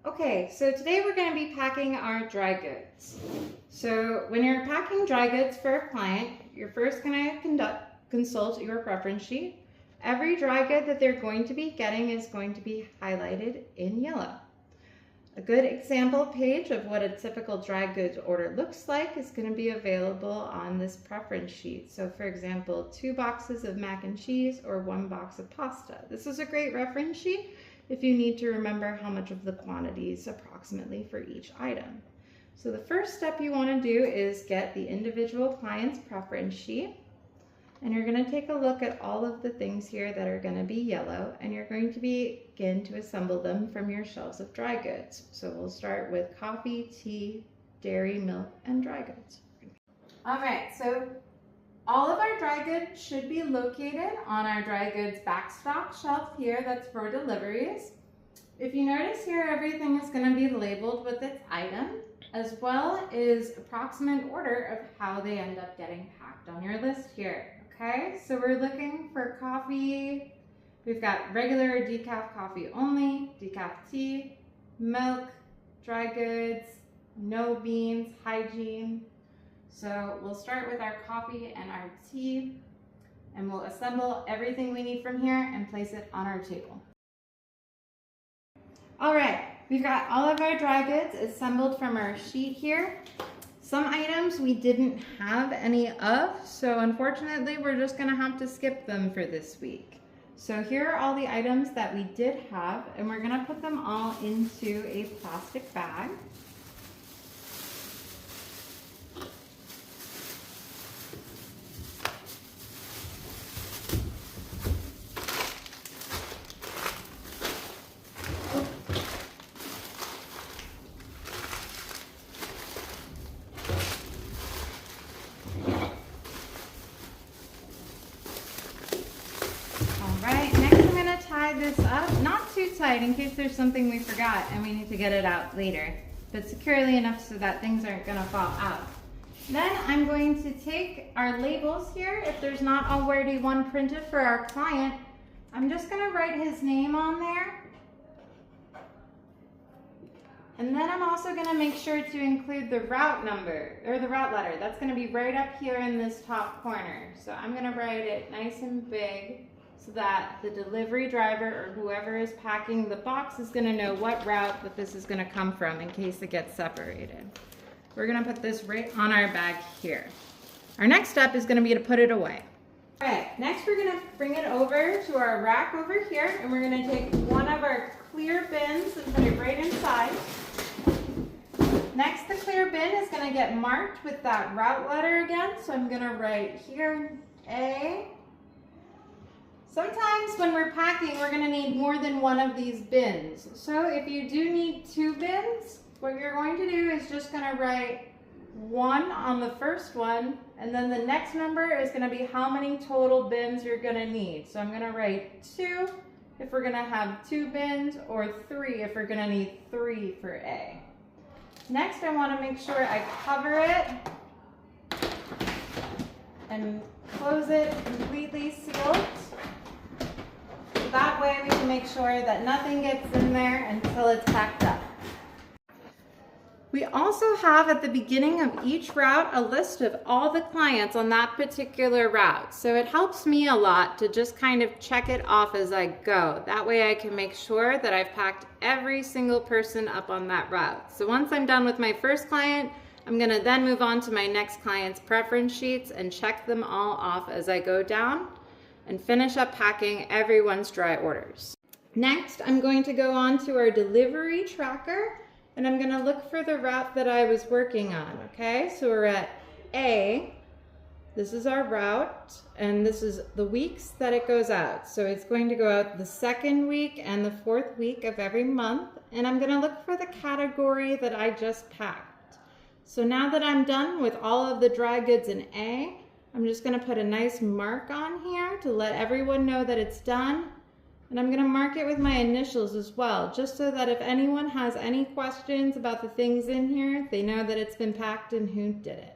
Okay, so today we're going to be packing our dry goods. So when you're packing dry goods for a client, you're first going to consult your preference sheet. Every dry good that they're going to be getting is going to be highlighted in yellow. A good example page of what a typical dry goods order looks like is going to be available on this preference sheet. So for example, 2 boxes of mac and cheese or 1 box of pasta. This is a great reference sheet if you need to remember how much of the quantities approximately for each item. So the first step you want to do is get the individual client's preference sheet, and you're going to take a look at all of the things here that are going to be yellow, and you're going to begin to assemble them from your shelves of dry goods. So we'll start with coffee, tea, dairy, milk, and dry goods. All right, so all of our dry goods should be located on our dry goods backstock shelf here that's for deliveries. If you notice here, everything is going to be labeled with its item, as well as approximate order of how they end up getting packed on your list here. Okay, so we're looking for coffee. We've got regular decaf coffee only, decaf tea, milk, dry goods, no beans, hygiene. So we'll start with our coffee and our tea, and we'll assemble everything we need from here and place it on our table. All right, we've got all of our dry goods assembled from our sheet here. Some items we didn't have any of, so unfortunately we're just gonna have to skip them for this week. So here are all the items that we did have, and we're gonna put them all into a plastic bag. This up, not too tight in case there's something we forgot and we need to get it out later, but securely enough so that things aren't going to fall out. Then I'm going to take our labels here. If there's not already one printed for our client, I'm just going to write his name on there. And then I'm also going to make sure to include the route number, or the route letter. That's going to be right up here in this top corner. So I'm going to write it nice and big, so that the delivery driver or whoever is packing the box is going to know what route that this is going to come from in case it gets separated. We're going to put this right on our bag here. Our next step is going to be to put it away. All right, next we're going to bring it over to our rack over here, and we're going to take one of our clear bins and put it right inside. Next, the clear bin is going to get marked with that route letter again, so I'm going to write here A. Sometimes when we're packing, we're going to need more than one of these bins. So if you do need 2 bins, what you're going to do is just going to write 1 on the first one, and then the next number is going to be how many total bins you're going to need. So I'm going to write 2 if we're going to have 2 bins, or 3 if we're going to need 3 for A. Next, I want to make sure I cover it and close it completely sealed. That way we can make sure that nothing gets in there until it's packed up. We also have at the beginning of each route a list of all the clients on that particular route. So it helps me a lot to just kind of check it off as I go. That way I can make sure that I've packed every single person up on that route. So once I'm done with my first client, I'm going to then move on to my next client's preference sheets and check them all off as I go down, and finish up packing everyone's dry orders. Next, I'm going to go on to our delivery tracker, and I'm going to look for the route that I was working on, okay? So we're at A. This is our route, and this is the weeks that it goes out. So it's going to go out the 2nd week and the 4th week of every month, and I'm going to look for the category that I just packed. So now that I'm done with all of the dry goods in A, I'm just going to put a nice mark on here to let everyone know that it's done. And I'm going to mark it with my initials as well, just so that if anyone has any questions about the things in here, they know that it's been packed and who did it.